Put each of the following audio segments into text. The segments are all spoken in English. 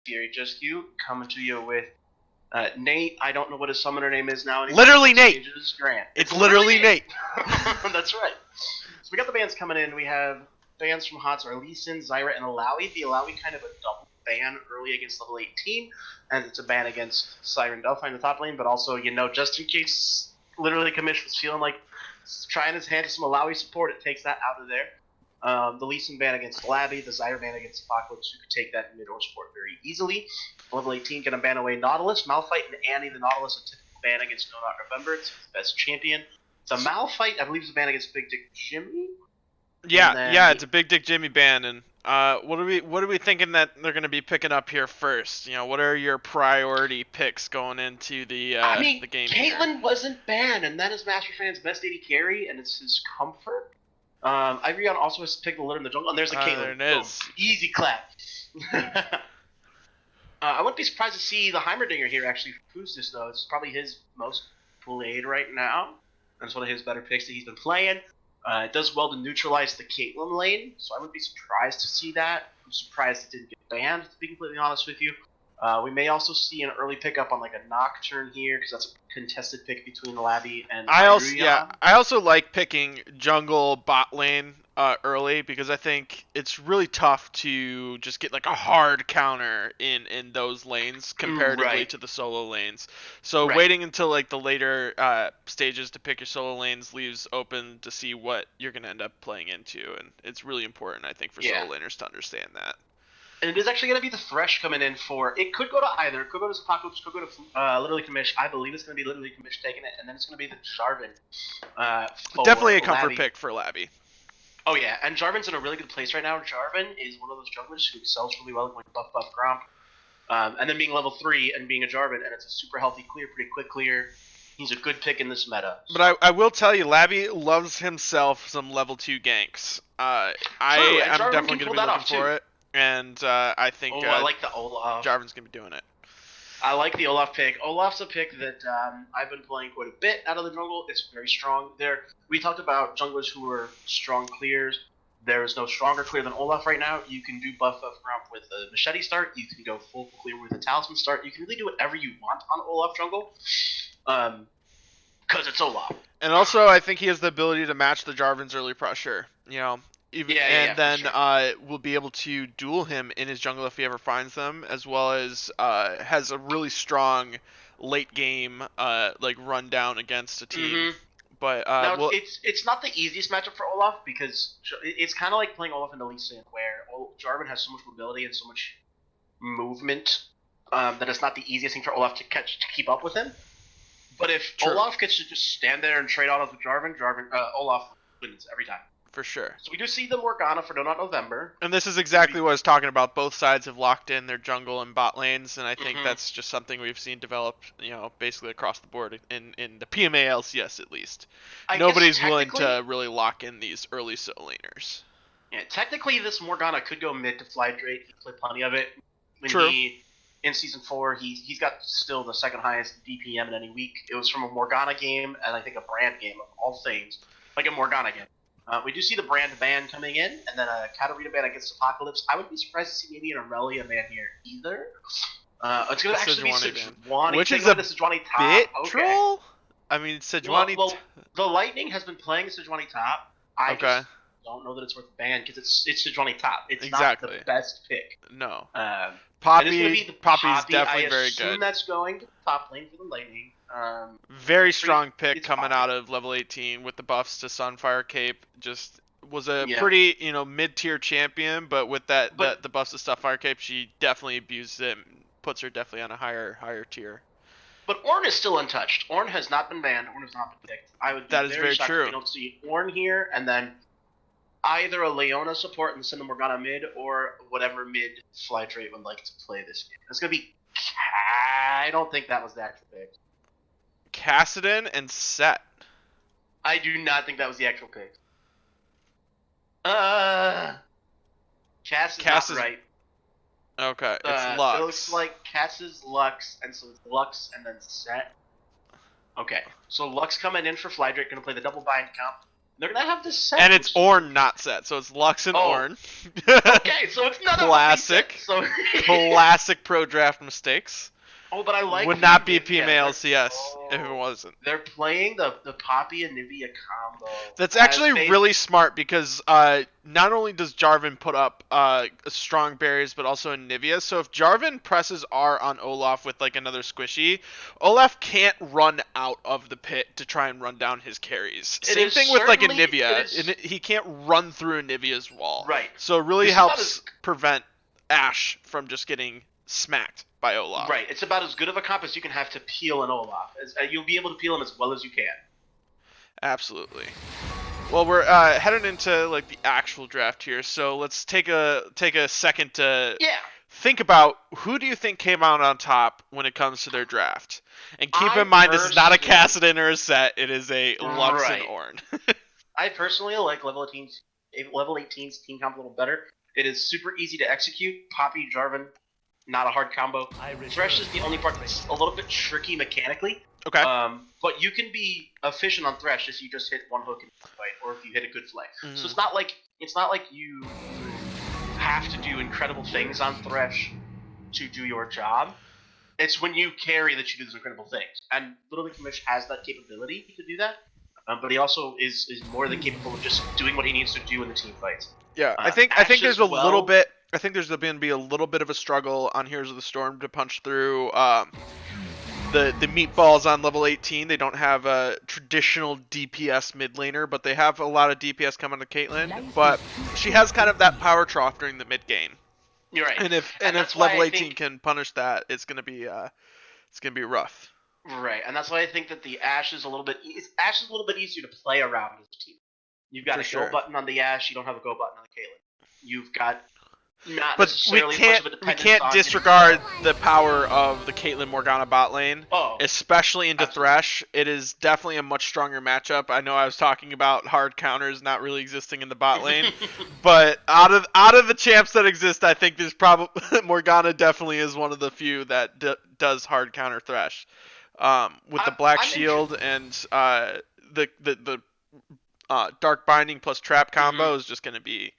Fury Just You, coming to you with Nate. I don't know what his summoner name is now anymore. Literally Nate. Grant. It's literally Nate. That's right. So we got the bands coming in. We have bans from HOTS are Lee Sin, Zyra, and Alawi. The Alawi kind of a double ban early against level 18, and it's a ban against Siren Delphi in the top lane, but also, just in case literally Commish was feeling like trying his hand to some Alawi support, it takes that out of there. The Lee Sin ban against Labby, the Zyra ban against Apocalypse, who could take that mid or support very easily. Level 18 going to ban away Nautilus, Malphite, and Annie. The Nautilus, a typical ban against No Not November. It's his best champion. The Malphite, I believe, is a ban against Big Dick Jimmy. Yeah, it's a Big Dick Jimmy ban, and what are we thinking that they're going to be picking up here first? What are your priority picks going into the the game Caitlyn here? wasn't banned, and that is Master Fan's best AD carry, and it's his comfort. Ivrion also has to pick the litter in the jungle, and there's a Caitlyn. There it is. Easy clap. I wouldn't be surprised to see the Heimerdinger here actually boost this, though. It's probably his most played right now. That's one of his better picks that he's been playing. It does well to neutralize the Caitlyn lane, so I wouldn't be surprised to see that. I'm surprised it didn't get banned, to be completely honest with you. We may also see an early pickup on like a Nocturne here, because that's a contested pick between Labby and I also like picking jungle bot lane early, because I think it's really tough to just get like a hard counter in those lanes comparatively to the solo lanes. So waiting until like the later stages to pick your solo lanes leaves open to see what you're gonna end up playing into, and it's really important, I think, for solo laners to understand that. And it is actually going to be the Thresh coming in for... It could go to either. It could go to Apocalypse, could go to literally Commish. I believe it's going to be literally Commish taking it, and then it's going to be the Jarvan. Definitely a comfort pick for Labby. Oh, yeah, and Jarvan's in a really good place right now. Jarvan is one of those junglers who excels really well going buff Gromp. And then being level 3 and being a Jarvan, and it's a super healthy clear, pretty quick clear. He's a good pick in this meta. So. But I will tell you, Labby loves himself some level 2 ganks. I'm definitely going to be looking for it. And I think I like the Olaf. Jarvan's going to be doing it. I like the Olaf pick. Olaf's a pick that I've been playing quite a bit out of the jungle. It's very strong. We talked about junglers who are strong clears. There is no stronger clear than Olaf right now. You can do buff Gromp with a machete start. You can go full clear with a talisman start. You can really do whatever you want on Olaf jungle. Because it's Olaf. And also, I think he has the ability to match the Jarvan's early pressure. We'll be able to duel him in his jungle if he ever finds them, as well as has a really strong late game run down against a team. Mm-hmm. But it's not the easiest matchup for Olaf, because it's kind of like playing Olaf into Lee Sin, where Jarvan has so much mobility and so much movement that it's not the easiest thing for Olaf to keep up with him. But if Olaf gets to just stand there and trade autos with Jarvan, Olaf wins every time. For sure. So we do see the Morgana for No Not November. And this is exactly what I was talking about. Both sides have locked in their jungle and bot lanes, and I think that's just something we've seen develop, basically across the board in the PMA LCS at least. Nobody's willing to really lock in these early solo laners. Yeah, technically this Morgana could go mid to Flydrate. He played plenty of it. In Season 4, he's got still the second highest DPM in any week. It was from a Morgana game, and I think a Brand game of all things. Like a Morgana game. We do see the Brand ban coming in, and then a Katarina ban against Apocalypse. I wouldn't be surprised to see maybe an Aurelia ban here either. It's going to actually be Sejuani. Which is a bit troll? I mean, Sejuani... Well, the Lightning has been playing Sejuani top. I just don't know that it's worth the ban, because it's Sejuani top. It's not the best pick. No. Poppy's definitely very good. I assume that's going to top lane for the Lightning. Very strong pick coming out of level 18 with the buffs to Sunfire Cape. Just was a pretty mid-tier champion, but with the buffs to Sunfire Cape, she definitely abused it, puts her definitely on a higher tier. But Ornn is still untouched. Ornn has not been banned. Ornn has not been picked. That is very true. We don't see Ornn here, and then either a Leona support and send the Morgana mid, or whatever mid Flydrate would like to play this game. It's gonna be. I don't think that was the actual pick. Kassadin and Set. I do not think that was the actual pick. Cass is not right. Okay, it's Lux. It looks like Cass is Lux, and so it's Lux and then Set. Okay, so Lux coming in for Flydrake, gonna play the double bind comp. They're gonna have this set, And it's which Ornn not set, so it's Lux and Oh. Ornn. okay, so it's not Classic. a set, so Classic pro draft mistakes. Oh, but I like Would not be Nivea. P-Mails, yes, if it wasn't. They're playing the Poppy and Nivea combo. That's actually really smart because not only does Jarvan put up strong barriers, but also in Nivea. So if Jarvan presses R on Olaf with like another squishy, Olaf can't run out of the pit to try and run down his carries. Same thing with like a Nivea. He can't run through a Nivea's wall. Right. So it really helps prevent Ashe from just getting smacked by Olaf. Right. It's about as good of a comp as you can have to peel an Olaf. You'll be able to peel him as well as you can. Absolutely. Well, we're heading into like the actual draft here, so let's take a second to think about who do you think came out on top when it comes to their draft. And keep in mind, this is not a Kassadin or a Set; it is a Lux and Ornn. I personally like level 18's team comp a little better. It is super easy to execute. Poppy, Jarvan, not a hard combo. Thresh is the only part that's a little bit tricky mechanically. Okay. But you can be efficient on Thresh if you just hit one hook in the fight, or if you hit a good flank. Mm-hmm. So it's not like you have to do incredible things on Thresh to do your job. It's when you carry that you do those incredible things. And Little League Commish has that capability to do that. But he also is more than capable of just doing what he needs to do in the team fights. Yeah, I think there's a little bit. I think there's going to be a little bit of a struggle on Heroes of the Storm to punch through the meatballs on level 18. They don't have a traditional DPS mid laner, but they have a lot of DPS coming to Caitlyn. But she has kind of that power trough during the mid game. You're right. And if level 18 can punish that, it's going to be rough. Right, and that's why I think that the Ashe is a little bit easier to play around as a team. You've got go button on the Ashe, you don't have a go button on the Caitlyn. You've got not necessarily much of a dependence we can't disregard the power of the Caitlyn Morgana bot lane, especially into Thresh. It is definitely a much stronger matchup. I know I was talking about hard counters not really existing in the bot lane, but out of the champs that exist, I think there's probably Morgana definitely is one of the few that does hard counter Thresh. With the Black Shield and the Dark Binding plus Trap combo is just going to be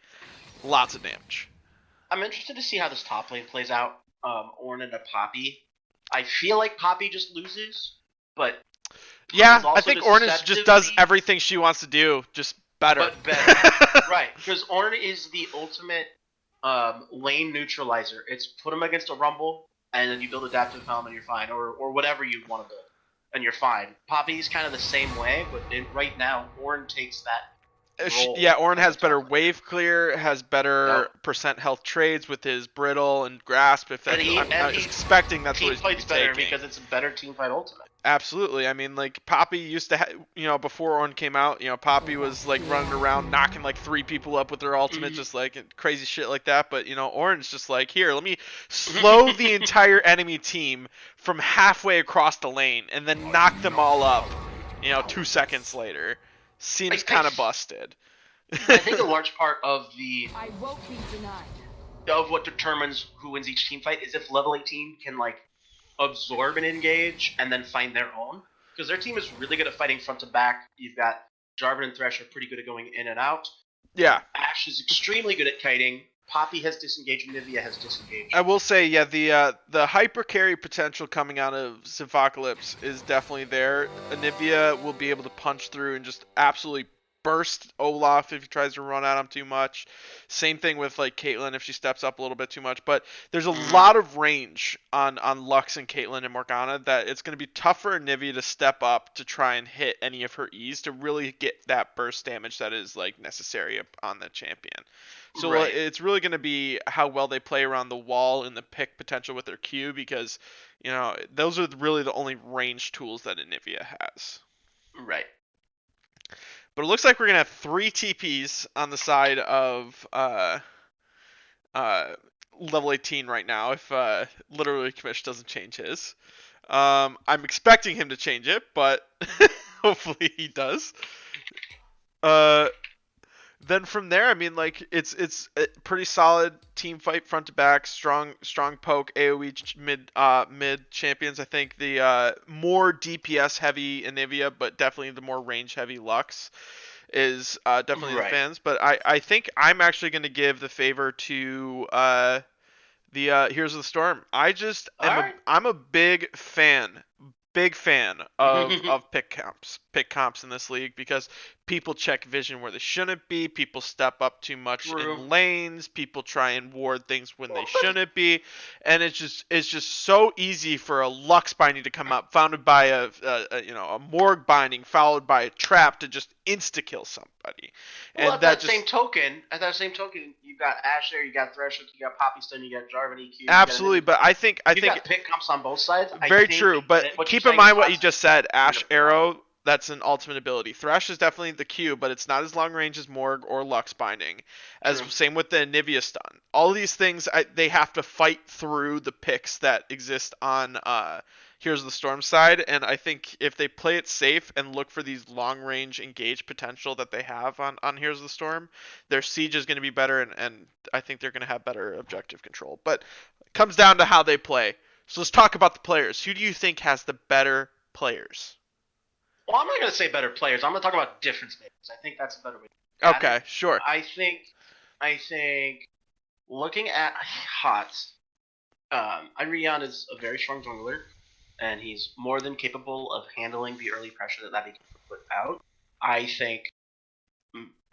lots of damage. I'm interested to see how this top lane plays out. Ornn and a Poppy. I feel like Poppy just loses, but yeah, I think Ornn just does everything she wants to do, just better. But better, right? Because Ornn is the ultimate lane neutralizer. It's put him against a Rumble, and then you build Adaptive Helm and you're fine, or whatever you want to build, and you're fine. Poppy's kind of the same way, but right now, Ornn takes that role. Yeah, Ornn has better wave clear, has better percent health trades with his Brittle and Grasp. If that, I'm expecting that's what he's going to be taking. Better because it's a better team fight ultimate. Absolutely. I mean, like, Poppy used to before Ornn came out, Poppy was, like, running around knocking, like, 3 people up with her ultimate, just, like, crazy shit like that. But, Ornn's just like, here, let me slow the entire enemy team from halfway across the lane and then knock them all up, 2 seconds later. Seems kind of busted. I think a large part of of what determines who wins each team fight is if level 18 can, like, absorb and engage and then find their own, because their team is really good at fighting front to back. You've got Jarvan and Thresh are pretty good at going in and out. Yeah, Ashe is extremely good at kiting. Poppy has disengaged, Nivea has disengaged. I will say, yeah, the hyper carry potential coming out of Symphocalypse is definitely there. Nivea will be able to punch through and just absolutely burst Olaf if he tries to run at him too much. Same thing with, like, Caitlyn if she steps up a little bit too much. But there's a lot of range on Lux and Caitlyn and Morgana that it's going to be tough for Nivea to step up to try and hit any of her E's to really get that burst damage that is, like, necessary on the champion. So it's really going to be how well they play around the wall and the pick potential with their Q, because, those are really the only range tools that Nivea has. Right. But it looks like we're going to have 3 TPs on the side of level 18 right now, if literally Commish doesn't change his. I'm expecting him to change it, but hopefully he does. Then from there, I mean, like, it's a pretty solid team fight front to back, strong poke, AoE mid champions. I think the more DPS heavy Anivia, but definitely the more range heavy Lux. is definitely the Right. fans. But I think I'm actually going to give the favor to the Heroes of the Storm. All right. I'm a big fan of pick comps in this league because people check vision where they shouldn't be, people step up too much True. in lanes, people try and ward things when they Well, but shouldn't be, and it's just so easy for a Lux binding to come up, founded by a Morg binding, followed by a trap to just insta kill somebody, Well, and that just at that same token, you got Ash there, you got Threshold, you got Poppy Stone, you got Jarvan EQ, you got absolutely. But I you think got pick comps on both sides. I very think true, but that what you're keep in saying is mind what you HOTS just said. are Ash phenomenal. Arrow, that's an ultimate ability. Thresh is definitely the Q, but it's not as long range as Morg or Lux binding. As True. same with the Anivia stun. All of these things, they have to fight through the picks that exist on Heroes of the Storm side, and I think if they play it safe and look for these long range engage potential that they have on Heroes of the Storm, their siege is going to be better, and I think they're going to have better objective control. But it comes down to how they play. So let's talk about the players. Who do you think has the better players? Well, I'm not going to say better players. I'm going to talk about difference makers. I think that's a better way to look at it. Okay, sure. I think looking at HOTS, Irion is a very strong jungler, and he's more than capable of handling the early pressure that he can put out. I think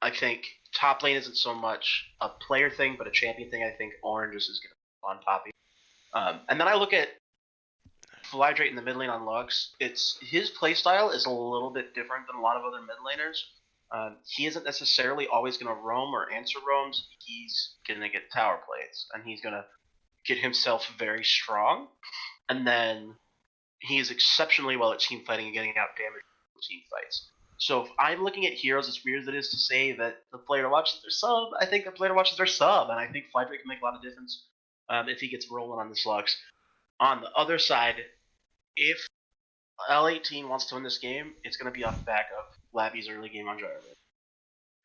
I think top lane isn't so much a player thing, but a champion thing. I think Orange is going to on Poppy. And then I look at Flydrate in the mid lane on Lux. It's his playstyle is a little bit different than a lot of other mid laners. He isn't necessarily always going to roam or answer roams. He's going to get tower plays, and he's going to get himself very strong. And then he is exceptionally well at team fighting and getting out damage in team fights. So if I'm looking at heroes, as weird as it is to say that the player watches their sub, I think the player watches their sub, and I think Flydrake can make a lot of difference if he gets rolling on this Lux. On the other side, if L18 wants to win this game, it's going to be off the back of Labby's early game on Jarvan.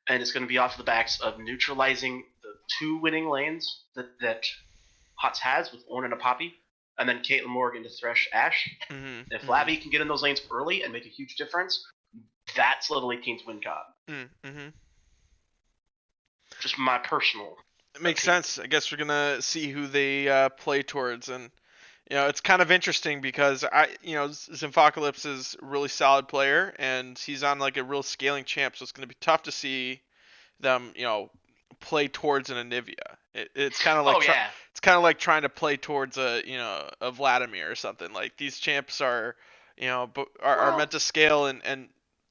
And it's going to be off the backs of neutralizing the two winning lanes that HOTS has with Ornn and a Poppy, and then Caitlyn Morgan to Thresh Ash. If Labby can get in those lanes early and make a huge difference, that's Level 18's win con. Just my personal It makes opinion. sense. I guess we're gonna see who they play towards, and it's kind of interesting because Zymphocalypse is a really solid player, and he's on like a real scaling champ, so it's gonna be tough to see them, play towards an Anivia. It's kind of like it's kind of like trying to play towards a Vladimir or something. Like these champs are, are meant to scale, and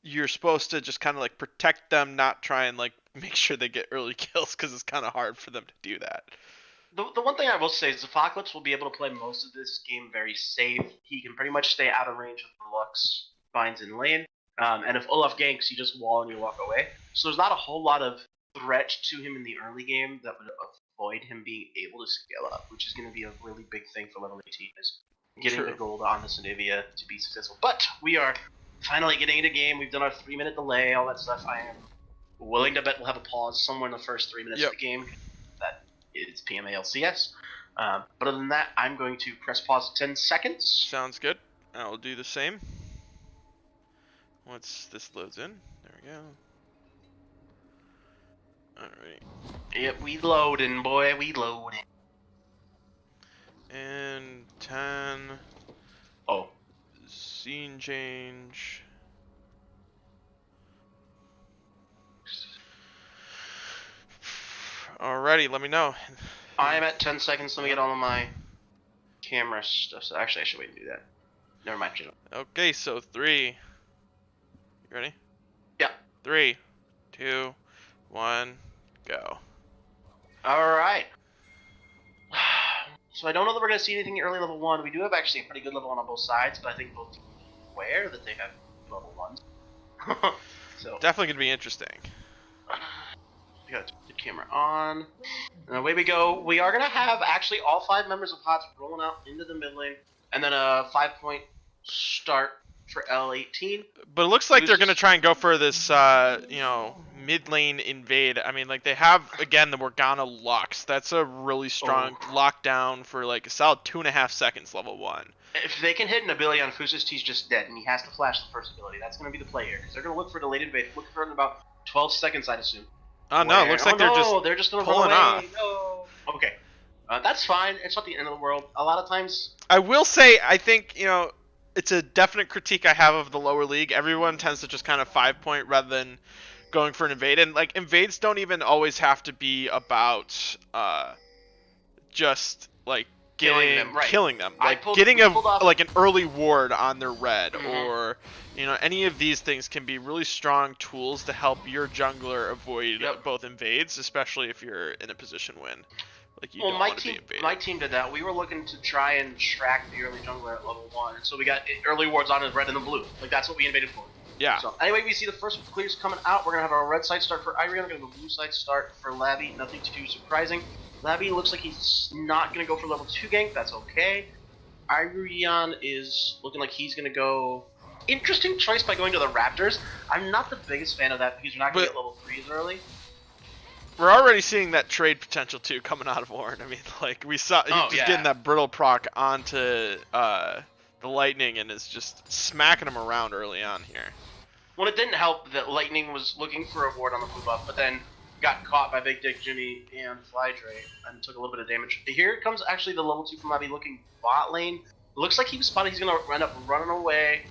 you're supposed to just kind of like protect them, not try and like make sure they get early kills because it's kind of hard for them to do that. The one thing I will say is Apocalypse will be able to play most of this game very safe. He can pretty much stay out of range of the Lux binds in lane. And if Olaf ganks, you just wall and you walk away. So there's not a whole lot of threat to him in the early game that would avoid him being able to scale up, which is going to be a really big thing for level 18 is getting the gold on this Anivia to be successful. But we are finally getting into game. We've done our 3-minute delay, all that stuff. I am willing to bet we'll have a pause somewhere in the first 3 minutes of the game. That is PMALCS. But other than that, I'm going to press pause 10 seconds. Sounds good. I will do the same. Once this loads in, there we go. Alright. Yep, we loading, boy, we loading. And 10. Oh. Scene change. Alrighty, let me know. I'm at 10 seconds. Let me get all of my camera stuff. So actually, I should wait and do that. Never mind. Okay, so 3. You ready? Yeah. 3, 2, 1, go. Alright. So I don't know that we're going to see anything early level 1. We do have actually a pretty good level 1 on both sides, but I think both teams are aware that they have level 1s. So definitely going to be interesting. We got the camera on. And away we go. We are going to have actually all 5 members of HOTS rolling out into the mid lane, and then a 5-point start for L18. But it looks like they're going to try and go for this, mid lane invade. I mean, like, they have, again, the Morgana Lux. That's a really strong lockdown for, like, a solid 2.5 seconds level 1. If they can hit an ability on Fusus, he's just dead, and he has to flash the first ability. That's going to be the play here, because they're going to look for delayed invade, look for about 12 seconds, I'd assume. Oh no, it looks like they're just gonna run pulling away. off. No. Okay. That's fine. It's not the end of the world. A lot of times. I will say, I think, it's a definite critique I have of the lower league. Everyone tends to just kind of 5-point rather than going for an invade. And, like, invades don't even always have to be about just, like, Killing them, right. killing them. Like, pulled off like, an early ward on their red. Mhm. Or, any of these things can be really strong tools to help your jungler avoid both invades, especially if you're in a position win. Like, you don't want to be invaded. My team did that. We were looking to try and track the early jungler at level 1, so we got early wards on his red and the blue. Like, that's what we invaded for. Yeah. So, anyway, we see the first clears coming out. We're going to have our red side start for Irion. We're going to have a blue side start for Labby. Nothing too surprising. Labby looks like he's not going to go for level 2 gank. That's okay. Irion is looking like he's going to go... Interesting choice by going to the Raptors. I'm not the biggest fan of that because you're not going to get level 3s early. We're already seeing that trade potential too coming out of Ornn. I mean, like we saw, he's just getting that brittle proc onto the Lightning and is just smacking him around early on here. Well, it didn't help that Lightning was looking for a ward on the blue buff, but then got caught by Big Dick Jimmy and Flydray and took a little bit of damage. Here comes actually the level 2 from Labby looking bot lane. It looks like he was spotted. He's going to end up running away.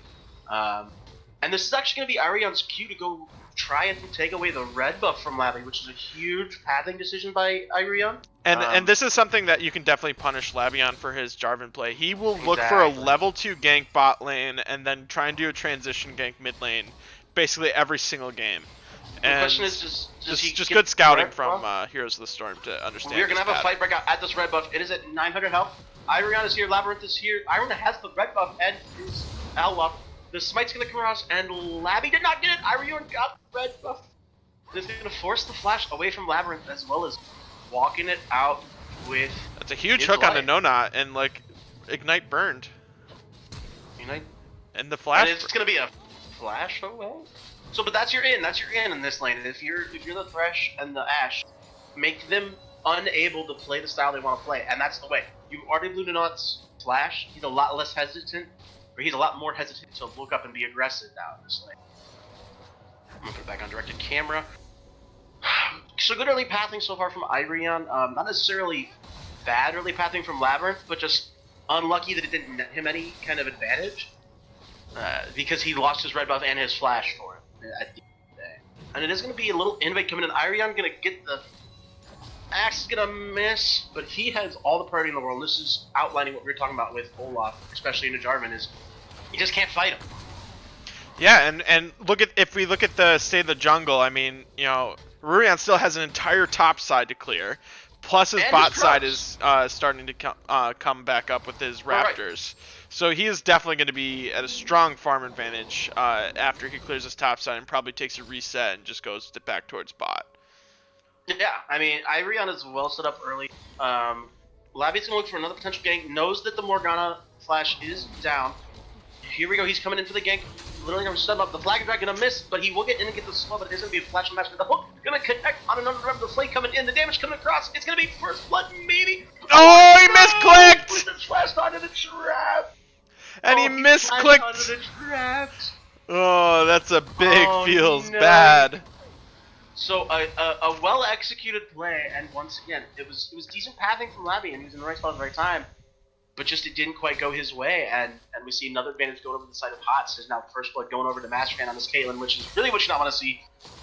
And this is actually going to be Irion's cue to go try and take away the red buff from Labby, which is a huge pathing decision by Irion. And this is something that you can definitely punish Labby on for his Jarvan play. He will look for a level 2 gank bot lane and then try and do a transition gank mid lane basically every single game. And the question is, just good scouting from Heroes of the Storm to understand. We're going to have a fight break out at this red buff. It is at 900 health. Irion is here, Labyrinth is here. Irion has the red buff and his L-Buff. The smite's going to come across, and Labby did not get it. Irion got the red buff. It's going to force the flash away from Labyrinth as well as walking it out with... That's a huge hook on the no-not, and, like, Ignite burned. Ignite? And the flash... And it's going to be a flash away? So, but that's your in in this lane. If you're the Thresh and the Ashe, make them unable to play the style they want to play, and that's the way. You already blew no-not's flash. He's a lot less hesitant. Or he's a lot more hesitant to look up and be aggressive now in this lane. I'm gonna put it back on directed camera. So good early pathing so far from Irion. Not necessarily bad early pathing from Labyrinth, but just unlucky that it didn't net him any kind of advantage. Because he lost his red buff and his flash for it at the end of the day. And it is going to be a little invade coming in. Irion going to get the... Axe is going to miss, but he has all the priority in the world. This is outlining what we were talking about with Olaf, especially in a Jarvan, is you just can't fight him. Yeah, and if we look at the state of the jungle, I mean, Rurion still has an entire top side to clear, plus his bot side is starting to come back up with his Raptors. Right. So he is definitely going to be at a strong farm advantage after he clears his top side and probably takes a reset and just goes back towards bot. Yeah, I mean, Irion is well set up early. Labby's going to look for another potential gank, knows that the Morgana flash is down. Here we go, he's coming in for the gank. Literally going to step up. The Flag Drag going to miss, but he will get in and get the slow, but it is going to be a flash and match with the hook. Going to connect on another round. The flame coming in, the damage coming across. It's going to be first blood, maybe. Oh, he misclicked! With the flash onto the trap. And he misclicked. Oh, that's a big feels bad. So a well-executed play, and once again, it was decent pathing from Labby, and he was in the right spot at the right time, but just it didn't quite go his way, and we see another advantage going over the side of HOTS. There's now first blood going over to Mastercan on this Caitlyn, which is really what you not want to see.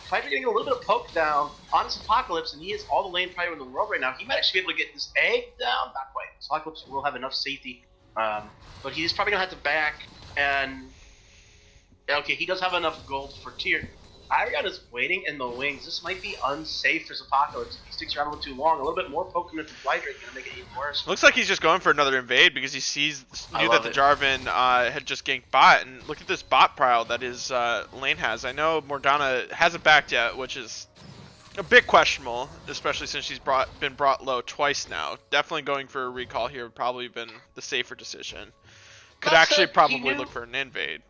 Fighter getting a little bit of poke down on his Apocalypse, and he has all the lane power in the world right now. He might actually be able to get this egg down, not quite. Apocalypse will have enough safety, but he's probably gonna have to back, and okay, he does have enough gold for tier. Irion is waiting in the wings. This might be unsafe for Apocalypse. If he sticks around a little too long, a little bit more poke coming into Flydrake is gonna make it even worse. Looks like he's just going for another invade because he knew that the Jarvan had just ganked bot, and look at this bot pile that his lane has. I know Morgana hasn't backed yet, which is a bit questionable, especially since she's been brought low twice now. Definitely going for a recall here would probably been the safer decision. Could actually probably look for an invade,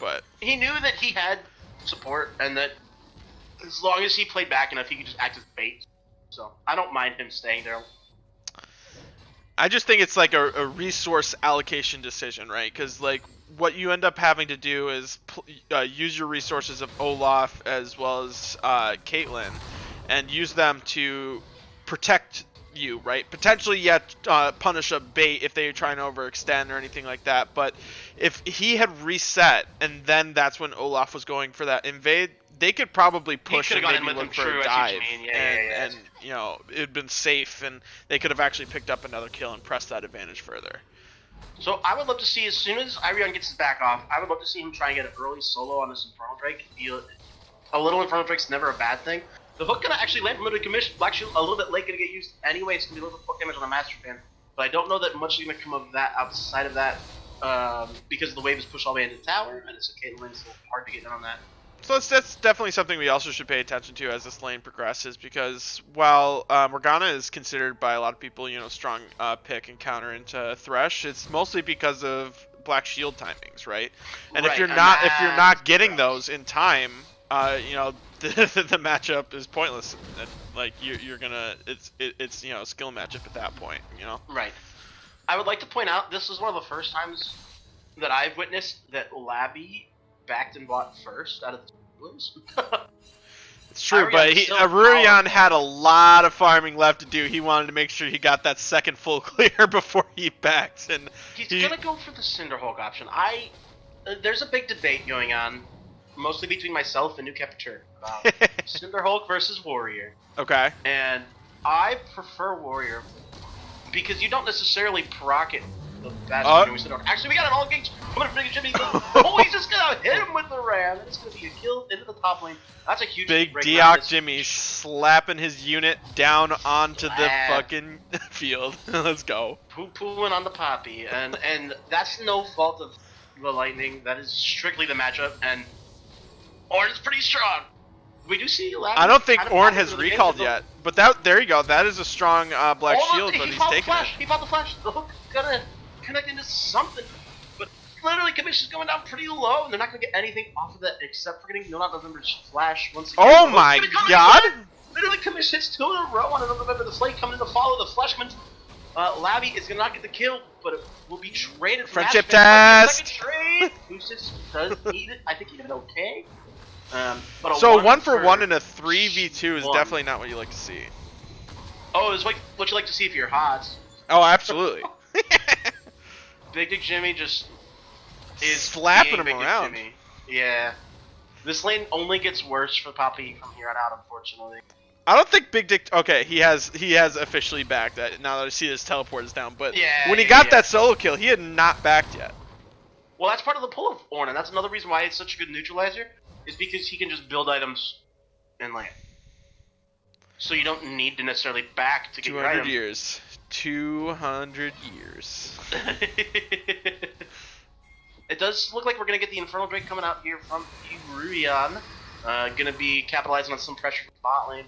but he knew that he had support, and that as long as he played back enough, he could just act as bait. So I don't mind him staying there. I just think it's like a resource allocation decision, right? Because like what you end up having to do is use your resources of Olaf as well as Caitlyn, and use them to protect you, right? Potentially yet punish a bait if they try and overextend or anything like that. But if he had reset and then that's when Olaf was going for that invade, they could probably push and maybe look for a dive, and you know, it'd been safe, and they could have actually picked up another kill and pressed that advantage further. So I would love to see, as soon as Irion gets his back off, I would love to see him try and get an early solo on this Infernal Drake. A little Infernal Drake's never a bad thing. The hook gonna actually land from limited commission. Black Shield a little bit late, gonna get used anyway. It's gonna be a little bit hook damage on the Master Fan, but I don't know that much is gonna come of that outside of that, because the wave is pushed all the way into the tower, and it's a Caitlyn, it's a little hard to get in on that. So that's definitely something we also should pay attention to as this lane progresses, because while Morgana is considered by a lot of people, you know, strong pick and counter into Thresh, it's mostly because of Black Shield timings, right? And right, if you're not getting those in time, you know, the matchup is pointless. And, like you're gonna, it's you know, a skill matchup at that point, you know. Right. I would like to point out this is one of the first times that I've witnessed that Labby backed and bought first out of the blues. It's true, but Aurelion had a lot of farming left to do. He wanted to make sure he got that second full clear before he backed, and he's gonna go for the Cinderhulk option. There's a big debate going on, mostly between myself and New Capitur, about Cinderhulk versus Warrior. Okay. And I prefer Warrior because you don't necessarily proc it the best. Actually, we got an all engage coming from Jimmy. Oh, he's just gonna hit him with the ram. It's gonna be a kill into the top lane. That's a huge big Deoc Jimmy slapping his unit down onto the fucking field. Let's go. Poo-pooing on the poppy, and that's no fault of the Lightning. That is strictly the matchup, and Ornn is pretty strong. We do see I don't think Ornn has recalled yet, but there you go. That is a strong Black Shield, but he's taking it. He found the flash. The hook gonna connect into something, but literally Commission's going down pretty low, and they're not gonna get anything off of that except for getting not November's flash once again. Oh my god! Literally Commission hits 2 in a row on November. The Slate coming in to follow the Fleshman. Labby is gonna not get the kill, but it will be traded for friendship test. Trade. Lucis does need it. I think he did it okay. But so 1 for 1 in a 3v2 is definitely not what you like to see. Oh, it's like what you like to see if you're HOTS. Oh, absolutely. Big Dick Jimmy just is slapping him around. Jimmy. Yeah. This lane only gets worse for Poppy from here on out, unfortunately. I don't think Big Dick. Okay, he has officially backed that. Now that I see his teleport is down, but when he got that solo kill, he had not backed yet. Well, that's part of the pull of Ornn, and that's another reason why it's such a good neutralizer. Is because he can just build items and land. So you don't need to necessarily back to get 200 your item. years. 200 years. It does look like we're going to get the Infernal Drake coming out here from Irurion. Going to be capitalizing on some pressure from bot lane.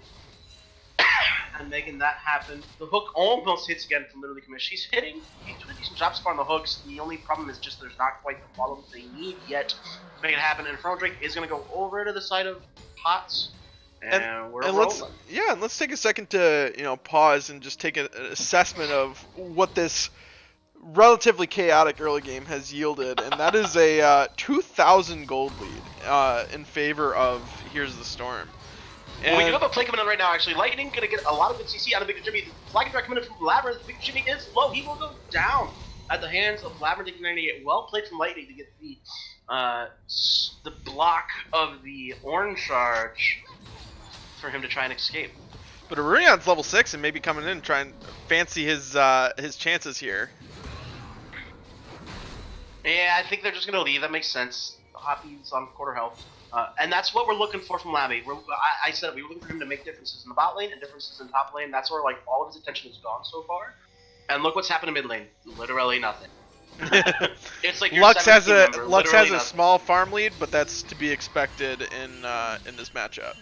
And making that happen. The hook almost hits again from literally Commish. He's doing a decent job so far on the hooks. The only problem is just there's not quite the follow they need yet to make it happen. And Infernal Drake is going to go over to the side of HOTS. And we're rolling. Let's take a second to pause and just take an assessment of what this relatively chaotic early game has yielded, and that is a 2,000 gold lead in favor of Here's the Storm. And we do have a play coming in right now, actually. Lightning going to get a lot of good CC out of Big Jimmy. Flag attack coming in from Labyrinth. Big Jimmy is low. He will go down at the hands of Labyrinth 98. Well played from Lightning to get the block of the Orange Charge for him to try and escape. But Aurelion's level 6 and maybe coming in and trying to fancy his chances here. Yeah, I think they're just going to leave. That makes sense. Hoppy's on quarter health. And that's what we're looking for from Labby. I said we were looking for him to make differences in the bot lane and differences in top lane. That's where all of his attention has gone so far. And look what's happened in mid lane. Literally nothing. It's like Lux has a small farm lead, but that's to be expected in this matchup.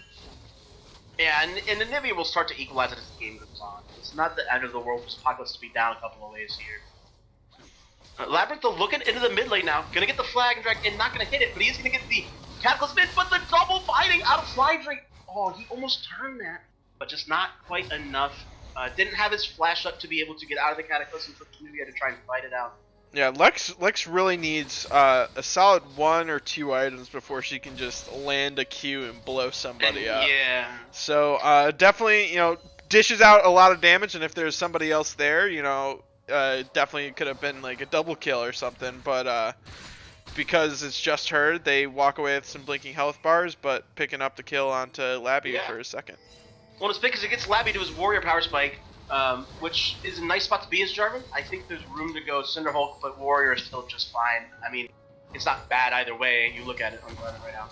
Yeah, and the Nivea will start to equalize it as the game goes on. It's not the end of the world. Apocalypse to be down a couple of ways here. Labyrinth looking into the mid lane now. Gonna get the flag and drag and not gonna hit it, but he is gonna get the Cataclysm in, but the double fighting out of Fly Drake. Oh, he almost turned that, but just not quite enough. Didn't have his flash up to be able to get out of the Cataclysm, so Nivea to try and fight it out. Yeah, Lex really needs a solid 1 or 2 items before she can just land a Q and blow somebody up. Yeah. So definitely, dishes out a lot of damage, and if there's somebody else there, definitely could have been like a double kill or something. But because it's just her, they walk away with some blinking health bars, but picking up the kill onto Labby Yeah. for a second. Well, it's big because it gets Labby to his warrior power spike, which is a nice spot to be as Jarvan. I think there's room to go Cinder Hulk, but warrior is still just fine. I mean, it's not bad either way. You look at it on Jarvan right now.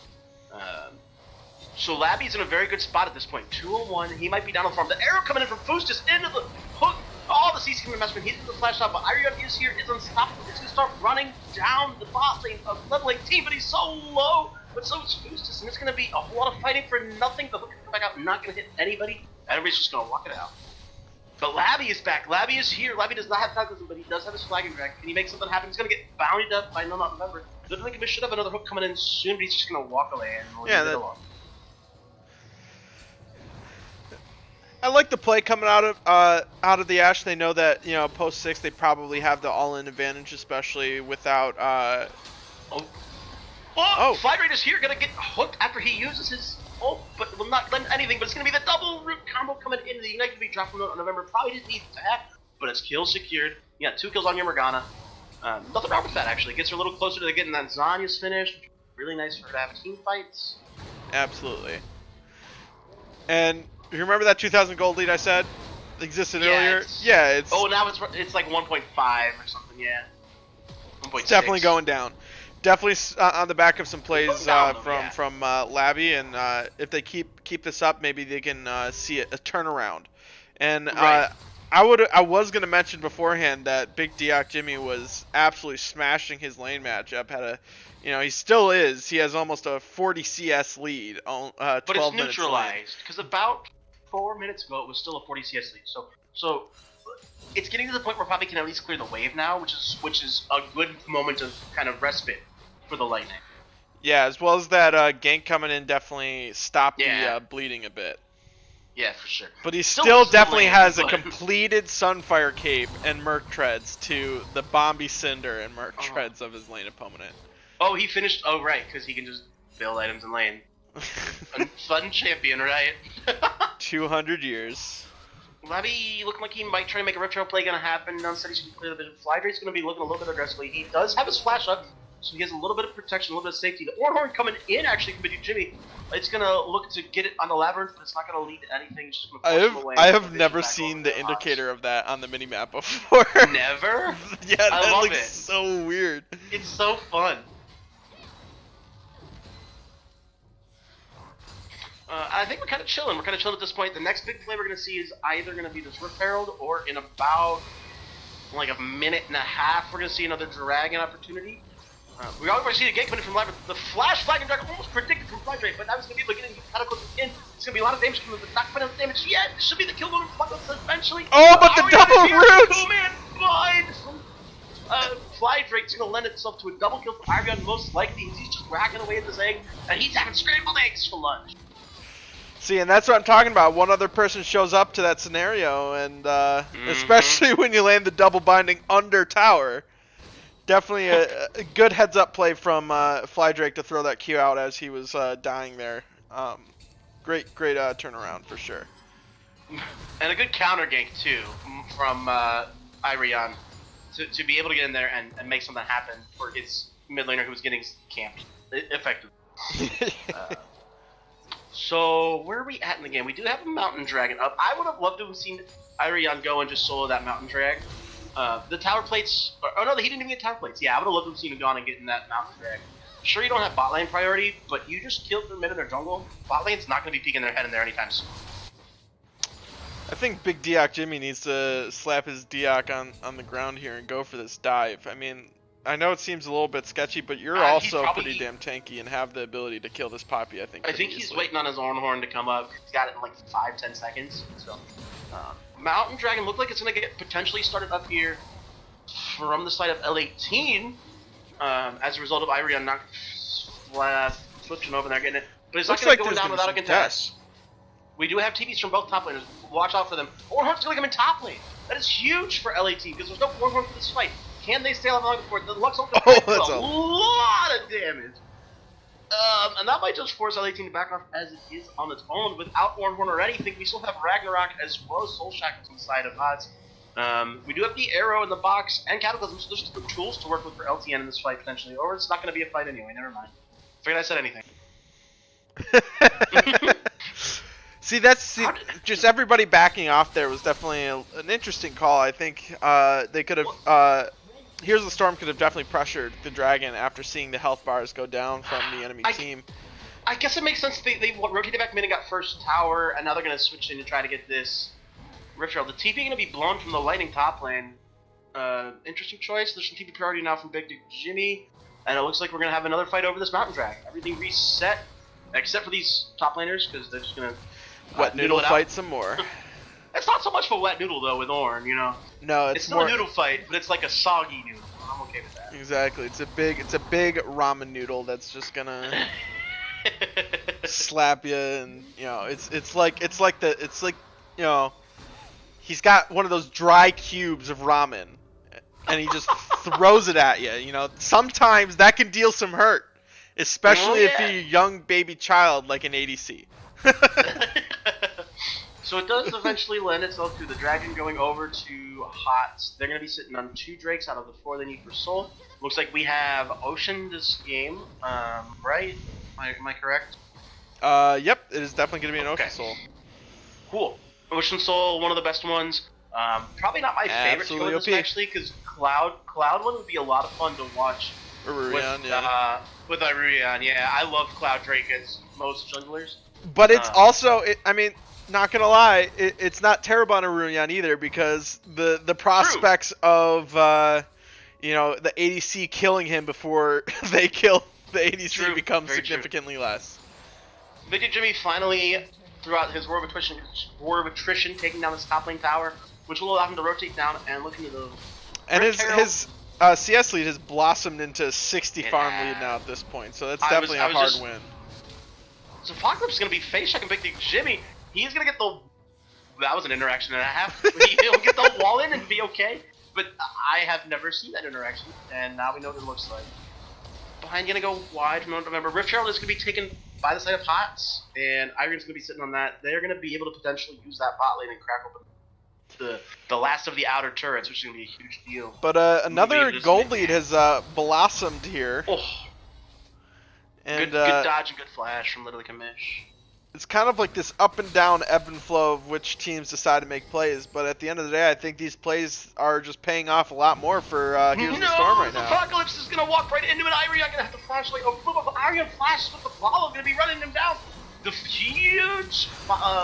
So Labby's in a very good spot at this point. 201. He might be down on the farm. The arrow coming in from Foos just into the hook. All the CC coming messman. He's in the flash out, but Arion is here, is unstoppable. He's going to start running down the bot lane of level 18, but he's so low. But so is Foostus, and it's going to be a whole lot of fighting for nothing. The hook can come back out, not going to hit anybody. Everybody's just going to walk it out. But Labby is back. Labby is here. Labby does not have Cataclysm, but he does have his flagging drag. Can he make something happen? He's going to get bountied up by No Not Remember. Doesn't think he should have another hook coming in soon, but he's just going to walk away and leave it alone. I like the play coming out of the Ashe. They know that post 6 they probably have the all-in advantage, especially without. Fly is here, gonna get hooked after he uses his ult, but will not lend anything. But it's gonna be the double root combo coming in. The Ignite can be dropped from November. Probably didn't need that, but it's kill secured. Yeah, 2 kills on your Morgana. Nothing wrong with that actually. Gets her a little closer to getting that Zanya's finish. Really nice for her to have team fights. Absolutely. And you remember that 2,000 gold lead I said existed earlier? Yeah, it's. Oh, now it's like 1.5 or something. Yeah. 1.6. It's definitely going down. Definitely on the back of some plays from Labby, and if they keep this up, maybe they can see a turnaround. And right. I was gonna mention beforehand that Big Diak Jimmy was absolutely smashing his lane matchup. He still is. He has almost a 40 CS lead. 12 but it's minutes neutralized because about 4 minutes ago it was still a 40 CS lead. So it's getting to the point where probably can at least clear the wave now, which is a good moment of kind of respite for the Lightning. Yeah, as well as that gank coming in definitely stopped the bleeding a bit. Yeah, for sure. But he still definitely has a completed Sunfire Cape and Merc Treads to the Bombi Cinder and Merc Treads of his lane opponent. Oh, he finished. Oh, right, because he can just build items in lane. Fun champion, right? 200 years. Labby looking like he might try to make a retro play gonna happen. Unsteady should clear the vision. Flydrake's gonna be looking a little bit aggressively. He does have his flash up, so he has a little bit of protection, a little bit of safety. The Ornhorn coming in actually can be Jimmy. It's gonna look to get it on the Labyrinth, but it's not gonna lead to anything. It's just gonna push him away. I have never seen the indicator of that on the minimap before. Never? Yeah, that looks so weird. It's so fun. I think we're kind of chilling. We're kind of chilling at this point. The next big play we're going to see is either going to be this Rift Herald, or in about like a minute and a half, we're going to see another Dragon opportunity. We already see the gate coming from Labyrinth. The Flash Flag and Dragon almost predicted from Flydrake, but now he's going to be able to get in Cataclysm in. It's going to be a lot of damage coming, but not quite enough damage yet. It should be the kill going to eventually. Oh, but the double roots! Two-man bind from Flydrake's going to lend itself to a double kill for Arion, most likely. He's just racking away at this egg, and he's having scrambled eggs for lunch. See, and that's what I'm talking about. One other person shows up to that scenario, and especially when you land the double binding under tower. Definitely a good heads-up play from Flydrake to throw that Q out as he was dying there. Great turnaround for sure. And a good counter gank, too, from Irion to be able to get in there and make something happen for his mid laner who was getting camped effectively. So, where are we at in the game? We do have a Mountain Dragon up. I would have loved to have seen Irion go and just solo that Mountain Drag. The tower plates... Oh, no, he didn't even get tower plates. Yeah, I would have loved to have seen him go on and get in that Mountain Drag. Sure, you don't have bot lane priority, but you just killed their mid in their jungle. Bot lane's not going to be peeking their head in there anytime soon. I think Big Diak Jimmy needs to slap his Diak on the ground here and go for this dive. I mean, I know it seems a little bit sketchy, but you're also pretty damn tanky and have the ability to kill this Poppy, I think. I think he's waiting on his Ornhorn to come up. He's got it in like 5-10 seconds. So, Mountain Dragon looked like it's going to get potentially started up here from the side of L18 as a result of Irion not switching over there, getting it. But it's not going to go down without a contest. We do have TVs from both top laners. Watch out for them. Ornhorn's going to come in top lane. That is huge for L18 because there's no Ornhorn for this fight. Can they stay alive long before the Lux ult Oh, does a lot of damage? And that might just force LV18 to back off as it is on its own. Without Ornhorn already, I think we still have Ragnarok as well as Soul Shackles on the side of HOTS. We do have the Arrow in the box and Cataclysm, so there's still tools to work with for LTN in this fight potentially. Or it's not going to be a fight anyway, never mind. Figured I said anything. Just everybody backing off there was definitely an interesting call. I think they could have. Here's the Storm could have definitely pressured the Dragon after seeing the health bars go down from the enemy team. I guess it makes sense. They rotated back mid and got first tower, and now they're going to switch in to try to get this Rift Trail. The TP going to be blown from the Lightning top lane. Interesting choice. There's some TP priority now from Big Duke Jimmy, and it looks like we're going to have another fight over this Mountain Drag. Everything reset, except for these top laners, because they're just going to wet noodle fight some more. It's not so much of a wet noodle though with Ornn, you know. No, it's still a noodle fight, but it's like a soggy noodle. I'm okay with that. Exactly. It's a big ramen noodle that's just gonna slap you, and you know, it's like you know, he's got one of those dry cubes of ramen, and he just throws it at you. You know, sometimes that can deal some hurt, especially if you're a young baby child like an ADC. So it does eventually lend itself to the Dragon going over to HOTS. They're going to be sitting on 2 Drakes out of the 4 they need for Soul. Looks like we have Ocean this game, right? Am I correct? Yep, it is definitely going to be an Ocean Soul. Cool. Ocean Soul, one of the best ones. Probably not my favorite to go with this actually, because Cloud one would be a lot of fun to watch. Aurelion, with Aurelion, yeah. I love Cloud Drake as most junglers. But it's also, I mean, not gonna lie, it's not terrible on Aurelion either, because the prospects of you know, the ADC killing him before they kill the ADC becomes significantly less. Big Duke Jimmy finally throughout his war of attrition taking down this top lane tower, which will allow him to rotate down and look into the. And his CS lead has blossomed into 60 farm lead now at this point, so that's definitely a hard win. So Apocalypse is going to be face checking Big Duke Jimmy. He's going to get the... That was an interaction and a half. He'll get the wall in and be okay. But I have never seen that interaction, and now we know what it looks like. Behind going to go wide from November. Rift Herald is going to be taken by the side of HOTS, and Iron's going to be sitting on that. They're going to be able to potentially use that bot lane and crack open the last of the outer turrets, which is going to be a huge deal. But another gold lead has blossomed here. Oh. And, good dodge and good flash from literally Kamish. It's kind of like this up and down ebb and flow of which teams decide to make plays, but at the end of the day, I think these plays are just paying off a lot more for Heroes of the Storm right now. Apocalypse is going to walk right into an Irie. I'm going to have to flash like Irie flashes with the follow. Going to be running him down. The huge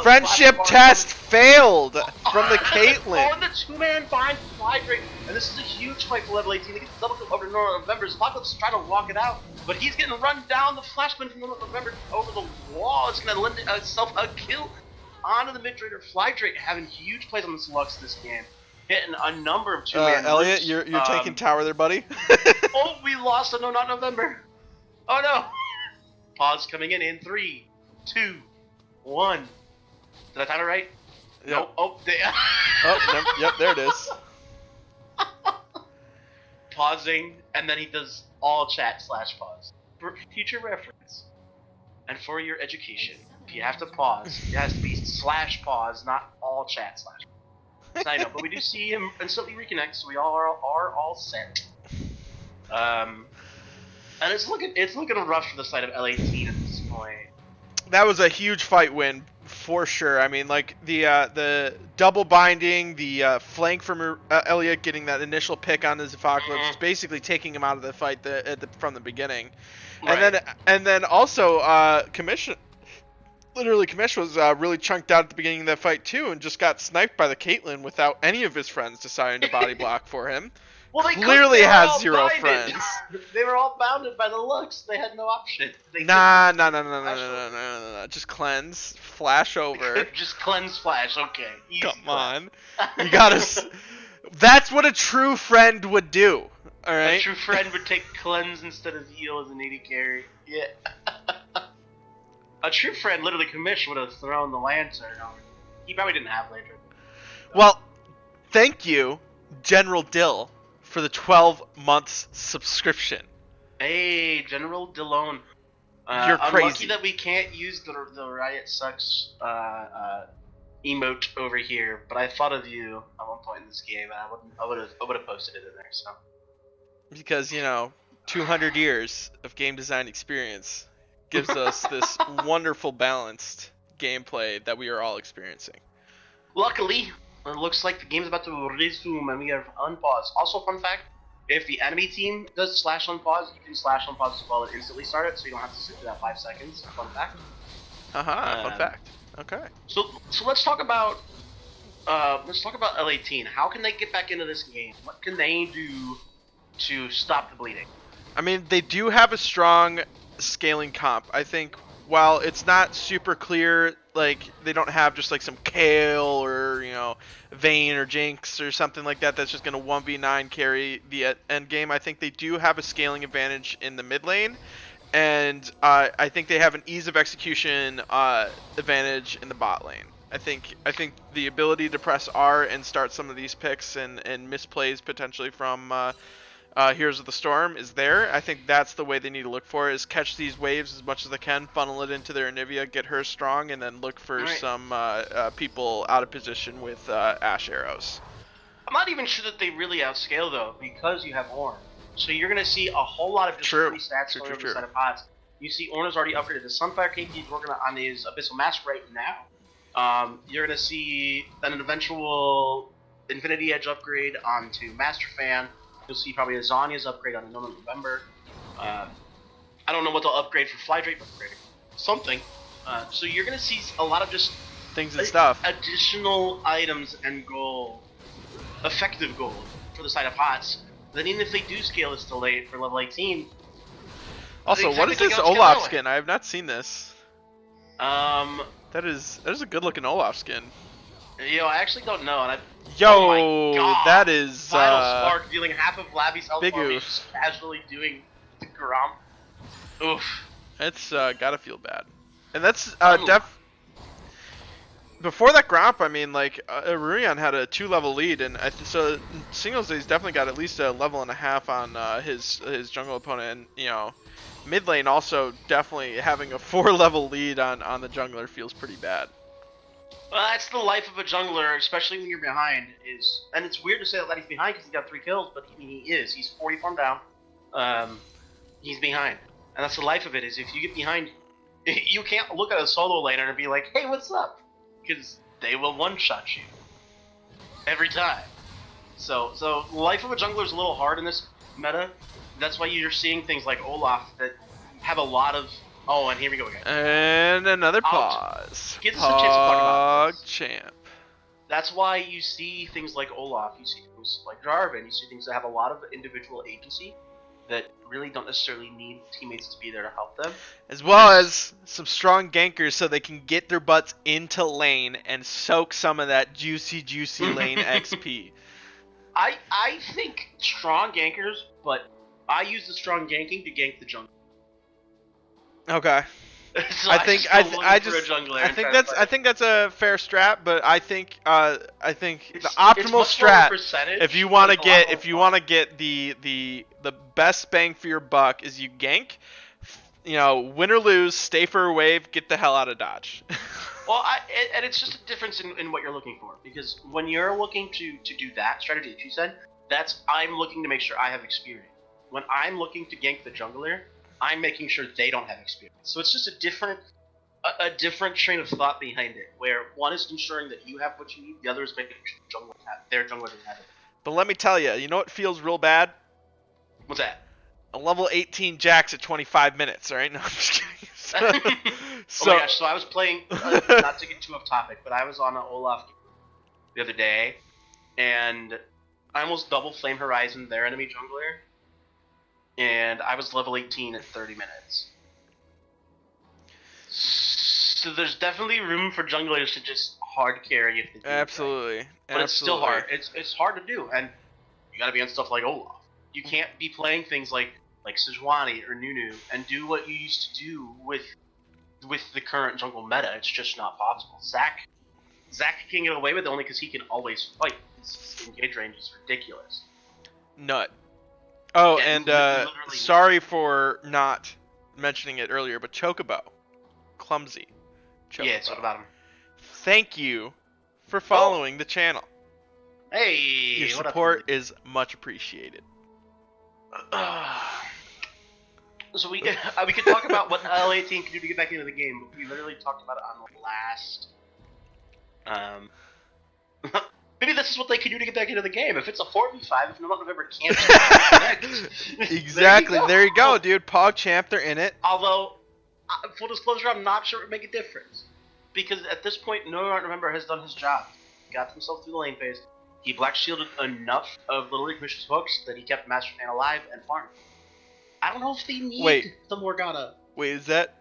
friendship test failed from the Caitlyn. On the 2-man bind Fly Drake, and this is a huge fight for level 18. They get the double kill over November. Apocalypse is trying to walk it out, but he's getting run down. The flashman from November over the wall. It's going to lend itself a kill onto the mid trader. Fly Drake having huge plays on this Lux this game, hitting a number of 2-man. Elliot, you're taking tower there, buddy. Oh, we lost. No, not November. Oh no. Pause coming in 3, 2, 1. Did I time it right? Yep. Oh, yep, there it is. Pausing, and then he does all chat /pause. For future reference, and for your education, if you have to pause, it has to be /pause, not all chat /pause. I know, but we do see him instantly reconnect, so we all are all set. And it's looking rough for the side of L18 at this point. That was a huge fight win for sure. I mean, like the double binding, the flank from Elliot getting that initial pick on his Apocalypse, basically taking him out of the fight from the beginning, right. and then also Kamish was really chunked out at the beginning of that fight too, and just got sniped by the Caitlyn without any of his friends deciding to body block for him. Well, they clearly has 0 friends. They were all bounded by the Lux. They had no option. Nah. Just cleanse, flash over. Just cleanse, flash. Okay. Come on. You gotta. That's what a true friend would do. All right. A true friend would take cleanse instead of heal as an AD carry. Yeah. A true friend, literally, Kamish would have thrown the Lancer. He probably didn't have Lantern. Well, thank you, General Dill, for the 12 months subscription. Hey, General DeLone. You're Unlucky crazy. that we can't use the Riot Sucks emote over here, but I thought of you at one point in this game, and I would have posted it in there. So Because, 200 years of game design experience gives us this wonderful balanced gameplay that we are all experiencing. luckily, it looks like the game's about to resume, and we have unpause. Also, fun fact: if the enemy team does slash unpause, you can slash unpause as well and instantly start it, so you don't have to sit through that 5 seconds. Fun fact. Fun fact. Okay. So let's talk about L18. How can they get back into this game? What can they do to stop the bleeding? I mean, they do have a strong scaling comp. I think while it's not super clear, like they don't have just like some Kale or Vayne or Jinx or something like that that's just gonna 1v9 carry the end game. I think they do have a scaling advantage in the mid lane, and I think they have an ease of execution advantage in the bot lane. I think the ability to press R and start some of these picks and misplays potentially from Heroes of the Storm is there. I think that's the way they need to look for it, is catch these waves as much as they can, funnel it into their Anivia, get her strong, and then look for some people out of position with Ash arrows. I'm not even sure that they really outscale though, because you have Ornn. So you're gonna see a whole lot of just free stats going over the side of HOTS. You see Ornn is already upgraded to Sunfire KP. He's working on his Abyssal Mask right now. You're gonna see an eventual Infinity Edge upgrade onto Master Fan. You'll see probably a Zhonya's upgrade on Unknown November. I don't know what they'll upgrade for Fly Drape, upgrading something. So you're gonna see a lot of just things and stuff, additional items and gold, effective gold for the side of HOTS. Then even if they do scale this to late for level 18. Also, what is this Olaf skin? I have not seen this. That is a good looking Olaf skin. I actually don't know, and that is Vital Spark dealing half of Labby's health big for me, just casually doing the Gromp. Oof. It's gotta feel bad, and that's before that Gromp. I mean, like Rurion had a 2-level lead, and so singles he's definitely got at least a level and a half on his jungle opponent, and mid lane also definitely having a 4-level lead on the jungler feels pretty bad. Well, that's the life of a jungler, especially when you're behind. And it's weird to say that he's behind because he's got 3 kills, but he is. He's 40 farm down. He's behind, and that's the life of it. Is if you get behind, you can't look at a solo laner and be like, "Hey, what's up?" Because they will one-shot you every time. So life of a jungler is a little hard in this meta. That's why you're seeing things like Olaf that have a lot of. Oh, and here we go again. And another pause. Gives us a chance to talk about this. Champ. That's why you see things like Olaf, you see things like Jarvan, you see things that have a lot of individual agency that really don't necessarily need teammates to be there to help them. As well as some strong gankers so they can get their butts into lane and soak some of that juicy lane XP. I think strong gankers, but I use the strong ganking to gank the jungle. Okay. So I think that's a fair strat, but I think the optimal strat, if you want to get the best bang for your buck, is you gank, win or lose, stay for a wave, get the hell out of dodge. Well, and it's just a difference in what you're looking for, because when you're looking to do that strategy that you said, I'm looking to make sure I have experience. When I'm looking to gank the jungler, I'm making sure they don't have experience. So it's just a different train of thought behind it, where one is ensuring that you have what you need, the other is making sure their jungler doesn't have it. But let me tell you what feels real bad? What's that? A level 18 Jax at 25 minutes, alright? No, I'm just kidding. Oh my gosh, so I was playing, not to get too off topic, but I was on an Olaf the other day, and I almost double Flame Horizon their enemy jungler, and I was level 18 at 30 minutes. So there's definitely room for junglers to just hard carry if they do. Absolutely. Right. But it's still hard. It's hard to do, and you gotta be on stuff like Olaf. You can't be playing things like Sejuani or Nunu and do what you used to do with the current jungle meta. It's just not possible. Zac can get away with it only because he can always fight. His engage range is ridiculous. nut. Oh, Yeah, and literally sorry for not mentioning it earlier, but Chocobo. Clumsy. Chocobo. Yeah, so what about him? Thank you for following the channel. Hey, Your what up, support dude? is much appreciated. So we could talk about what LV18 can do to get back into the game, but we literally talked about it on the last. Maybe this is what they can do to get back into the game. If it's a 4v5, if November can't reconnect, Exactly. There you go, dude. PogChamp, they're in it. Although, full disclosure, I'm not sure it would make a difference. Because at this point, November has done his job. He got himself through the lane phase. He black shielded enough of Little League Mission's hooks that he kept Master Fan alive and farmed. I don't know if they need the Morgana. Wait, is that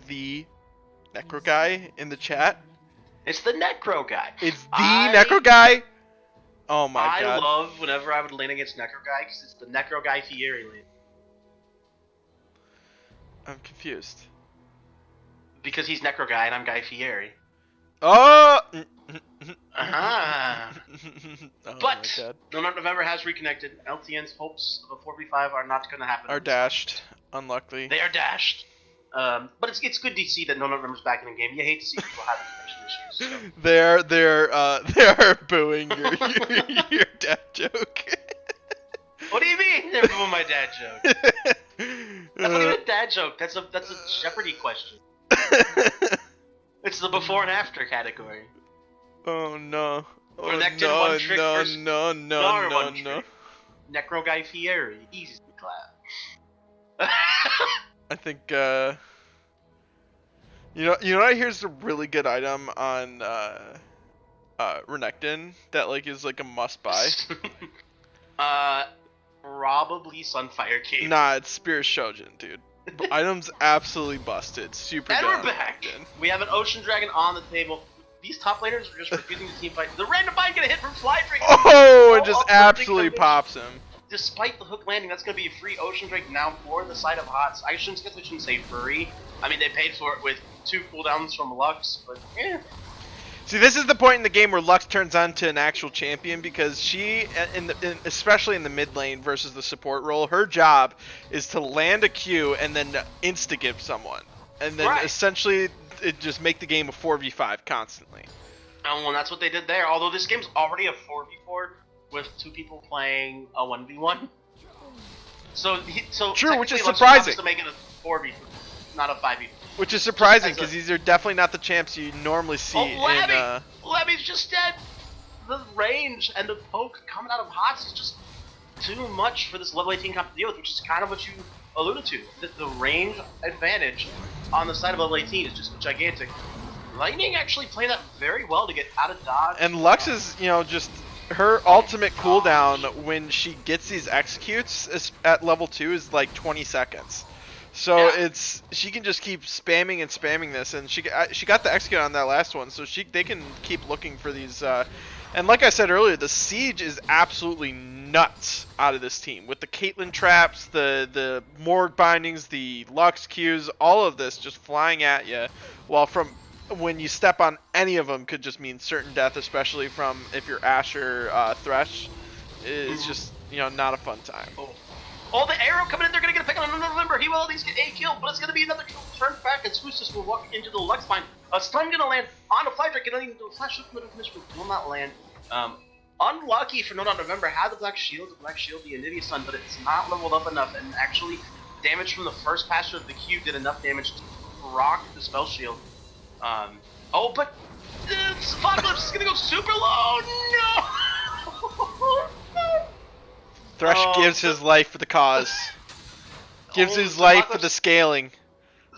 the Necro guy in the chat? It's the Necro guy. It's the Necro guy? Oh my god. I love whenever I would lane against Necro guy because it's the Necro guy Fieri lane. I'm confused. Because he's Necro guy and I'm Guy Fieri. Oh! Uh-huh. Oh, But November has reconnected. LTN's hopes of a 4v5 are not going to happen. Are dashed, unluckily. They are dashed. But it's good to see that November's back in the game. You hate to see people having connection issues. So. They are booing your dad joke. What do you mean they're booing my dad joke? That's not even a dad joke. That's a Jeopardy question. It's the before and after category. Oh no. Oh no. Necro Guy Fieri. Easy clap. I think you know what, here's a really good item on Renekton that like is like a must buy. Probably Sunfire Cape. Nah, it's Spear Shojin, dude. Item's absolutely busted. Super and good. we're back. We have an Ocean Dragon on the table. These top laners are just refusing to team fight. The random bind gonna hit from Fly Drake. Oh, it just absolutely pops him. Despite the hook landing, that's gonna be a free Ocean Drake now for the side of HOTS. I shouldn't say free. I mean, they paid for it with 2 cooldowns from Lux, but eh. See, this is the point in the game where Lux turns on to an actual champion because she, especially in the mid lane versus the support role, her job is to land a Q and then insta-give someone. And then essentially it just make the game a 4v5 constantly. Oh, well, that's what they did there. Although this game's already a 4v4 with 2 people playing a 1v1. So true, which is surprising. To make it a 4v, not a 5v. Which is surprising because these are definitely not the champs you normally see Lemmy's just dead. The range and the poke coming out of HOTS is just too much for this level 18 comp to deal with, which is kind of what you alluded to. The range advantage on the side of level 18 is just gigantic. Lightning actually played that very well to get out of dodge. And Lux is, just her ultimate cooldown when she gets these executes at level 2 is like 20 seconds. So she can just keep spamming and spamming this, and she got the execute on that last one, so they can keep looking for these. And like I said earlier, the siege is absolutely nuts out of this team with the Caitlyn traps, the Morg bindings, the Lux Qs, all of this just flying at you. While from when you step on any of them could just mean certain death, especially from if you're Asher Thresh. It's just not a fun time. Oh, the arrow coming in, they're going to get a pick on November. He will at least get a kill, but it's going to be another kill turned back, and Swoostis will walk into the Lux Mine. A stun going to land on a Fly Drake, and then the Flash will not land. Unlucky for November, had the Black Shield, the Anivia Stun, but it's not leveled up enough, and actually damage from the first passer of the Q did enough damage to rock the Spell Shield. But Apocalypse is going to go super low. No! Thresh gives his life for the cause. Gives his life for the scaling.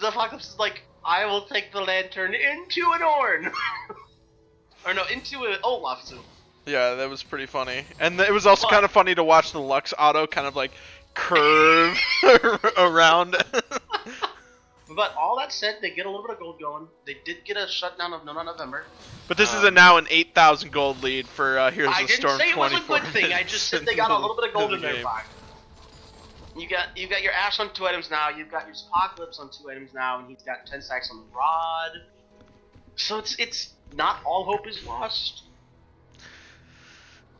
Apocalypse is like, I will take the lantern into an Ornn. Or no, into an Olaf Zoom. Yeah, that was pretty funny. And it was also kind of funny to watch the Lux auto kind of like curve around. But all that said, they get a little bit of gold going. They did get a shutdown of November. But this is now an 8,000 gold lead for Heroes of the Storm 24. I didn't say it was a good thing. I just said they got a little bit of gold in their pocket. You got your Ash on 2 items now. You've got your Apocalypse on 2 items now, and he's got 10 stacks on the Rod. So it's not all hope is lost.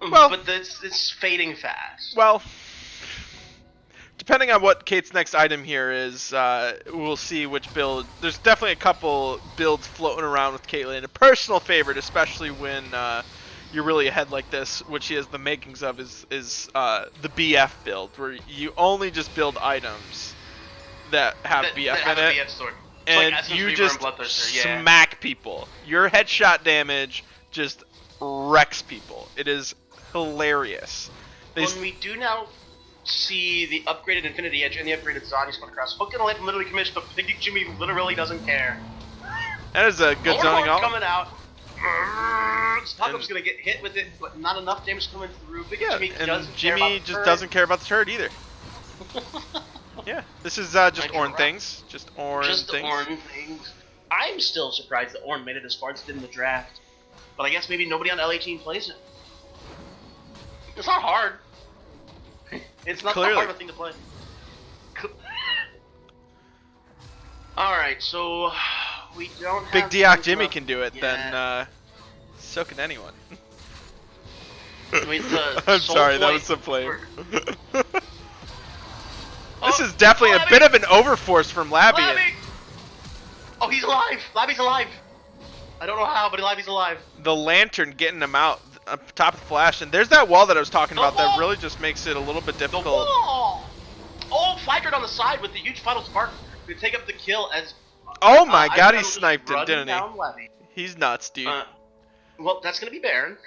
Well, but it's fading fast. well, depending on what Kate's next item here is, we'll see which build. There's definitely a couple builds floating around with Caitlyn. A personal favorite, especially when you're really ahead like this, which she has the makings of, is the BF build, where you only just build items that have BF in it, and like you just smack people. Your headshot damage just wrecks people. It is hilarious. When we do now see the upgraded Infinity Edge and the upgraded Zani spun across, Hook and Light literally commits, but Big Jimmy literally doesn't care. That is a good zoning ult. Coming out. Apocalypse gonna get hit with it, but not enough damage coming through. Big Jimmy doesn't care about the just turret. doesn't care about the turret either. Yeah, this is just Ornn things. Just Ornn things. I'm still surprised that Ornn made it as far as it did in the draft. But I guess maybe nobody on LV18 plays it. It's not hard. It's not that hard of a thing to play. Alright, so we don't have... Big Dioc Jimmy can do it, then so can anyone. I mean, I'm sorry, that was so flame. This is definitely a bit of an overforce from Labby. Oh, he's alive! Labby's alive! I don't know how, but Labby's alive. The lantern getting him out up top of the flash, and there's that wall that I was talking about that really just makes it a little bit difficult. The wall! Oh, Flytrade on the side with the huge final spark to take up the kill as... Oh my god, he sniped him, didn't he? Labby. He's nuts, dude. Well, that's going to be Baron.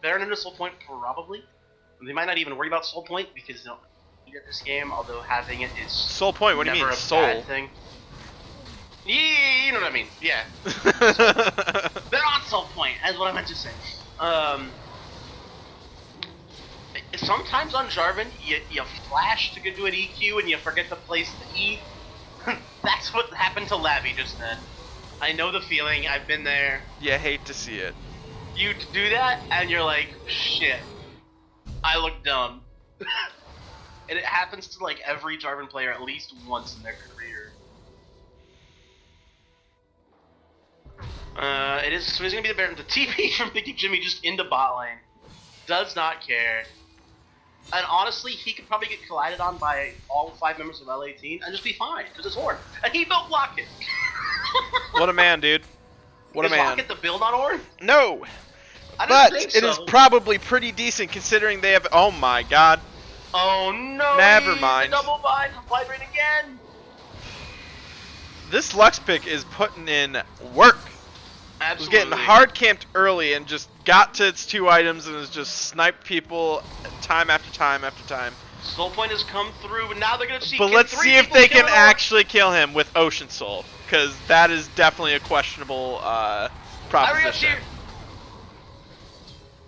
Baron into Soul Point, probably. They might not even worry about Soul Point because they don't need it this game, although having it is Soul Point, what do you mean, Soul? Bad thing. Yeah, you know what I mean, yeah. They're on Soul Point, is what I meant to say. Sometimes on Jarvan, you flash to go do an EQ and you forget to place the E. That's what happened to Labby just then. I know the feeling, I've been there. You hate to see it. You do that, and you're like, shit, I look dumb. And it happens to like every Jarvan player at least once in their career. So he's gonna be the Baron. The TP from Big Jimmy just into bot lane. Does not care. And honestly, he could probably get collided on by all 5 members of LV18 and just be fine, because it's Ornn. And he built Locket. What a man, dude. What a man. Is Locket the build on Ornn? No. But it is probably pretty decent considering they have... Oh my god. Oh no. Never mind. Double bind from Flytrade again. This Lux pick is putting in work. Absolutely. It was getting hard camped early and just got to its 2 items and has just sniped people time after time after time. Soul Point has come through, but now they're going to see... But let's see if they can actually kill him with Ocean Soul, because that is definitely a questionable proposition.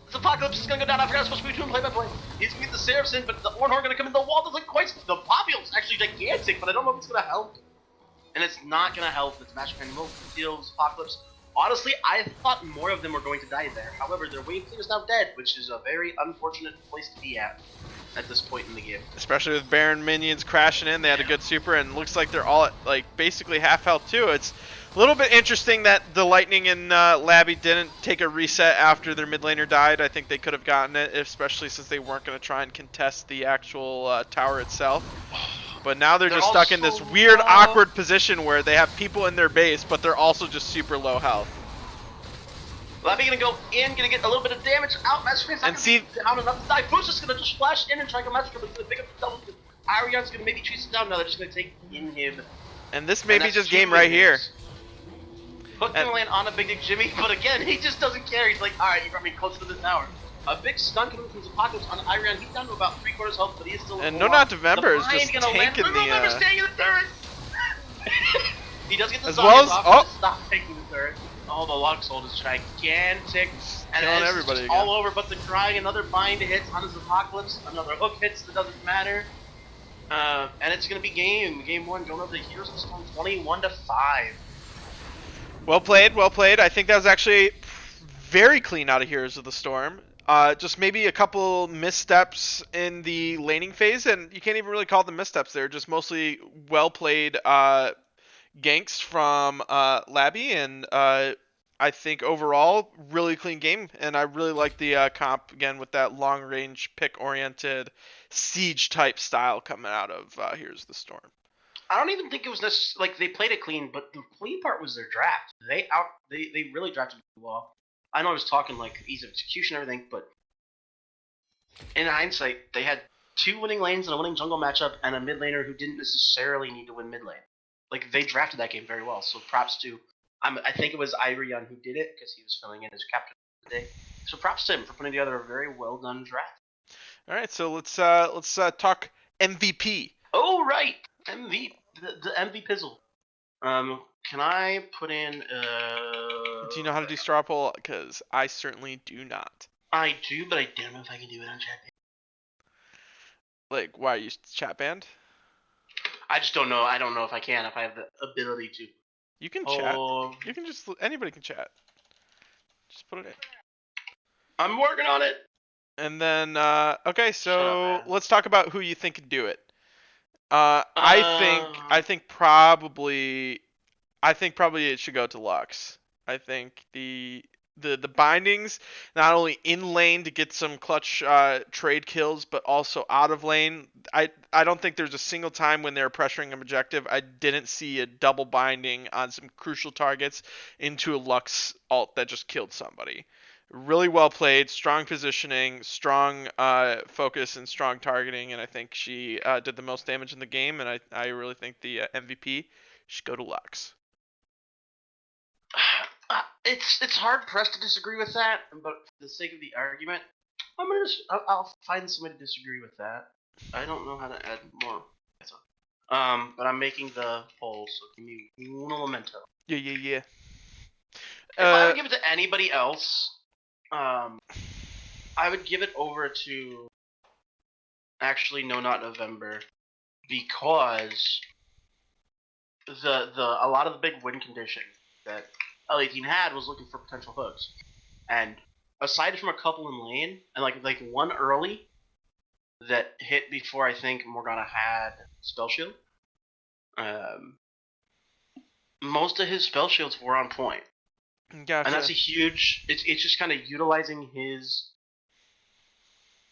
This Apocalypse is going to go down. I forgot it's supposed to be doing play-by-play. He's going to get the Seraphs in, but the Ornn going to come in. The wall doesn't quite... The Popul's actually gigantic, but I don't know if it's going to help. And it's not going to help. It's Magic Man Will deals Apocalypse. Honestly, I thought more of them were going to die there. However, their wave clear is now dead, which is a very unfortunate place to be at this point in the game. Especially with Baron minions crashing in, they had a good super, and looks like they're all at like basically half health too. It's a little bit interesting that the Lightning and Labby didn't take a reset after their mid laner died. I think they could have gotten it, especially since they weren't going to try and contest the actual tower itself. But now they're just stuck in this weird, awkward position where they have people in their base, but they're also just super low health. Labby gonna go in, gonna get a little bit of damage out. Master's not gonna be down enough to die. Boost is gonna just flash in and try to go Master, but he's gonna pick up the double. Arion's gonna maybe chase it down. Now they're just gonna take in him. And this may be just game right here. Hook can land on a Big Jimmy, but again, he just doesn't care. He's like, alright, you brought me closer to the tower. A big stun coming from Apocalypse on Arion. He's down to about 3/4 health, but he is still. And No Not November is just tanking the. November staying in the turret. He does get the as well as stop taking the turret. Oh, the Lux ult is gigantic, and it's just all over. But the crying, another bind hits on his Apocalypse, another hook hits. That doesn't matter. And it's gonna be game 1 going over the Heroes of the Storm 21-5. Well played, well played. I think that was actually very clean out of Heroes of the Storm. Just maybe a couple missteps in the laning phase, and you can't even really call them missteps. They're just mostly well played ganks from Labby, and I think overall, really clean game, and I really like the comp again with that long range pick oriented siege type style coming out of Here's the Storm. I don't even think it was necessarily like they played it clean, but the clean part was their draft. They really drafted well. I know I was talking like ease of execution and everything, but in hindsight, they had 2 winning lanes and a winning jungle matchup, and a mid laner who didn't necessarily need to win mid lane. Like they drafted that game very well. So props to, I think it was Irion who did it because he was filling in as captain of the day. So props to him for putting together a very well done draft. All right, so let's talk MVP. Oh right, the MV Pizzle. Can I put in? Do you know how to do straw poll? Because I certainly do not. I do, but I don't know if I can do it on chat. Like, why are you chat banned? I just don't know. I don't know if I can. If I have the ability to. You can chat. You can just anybody can chat. Just put it in. I'm working on it. And then okay, so let's talk about who you think could do it. I think probably it should go to Lux. I think the bindings, not only in lane to get some clutch trade kills, but also out of lane. I don't think there's a single time when they're pressuring an objective I didn't see a double binding on some crucial targets into a Lux ult that just killed somebody. Really well played, strong positioning, strong focus, and strong targeting, and I think she did the most damage in the game, and I really think the MVP should go to Lux. It's hard pressed to disagree with that, but for the sake of the argument, I'll find somebody to disagree with that. I don't know how to add more. But I'm making the poll, so give me un momento. Yeah. If I would give it to anybody else, I would give it over to. Actually, no, not November, because a lot of the big win condition that LV18 had was looking for potential hooks, and aside from a couple in lane and like one early that hit before I think Morgana had spell shield, most of his spell shields were on point. Gotcha. And that's a huge. It's just kind of utilizing his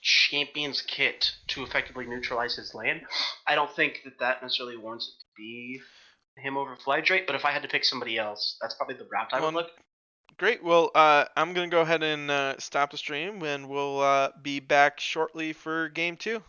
champion's kit to effectively neutralize his lane. I don't think that necessarily warrants it to be him over Flydrate, but if I had to pick somebody else, that's probably the route I would look. Great. Well, I'm going to go ahead and stop the stream, and we'll be back shortly for Game 2.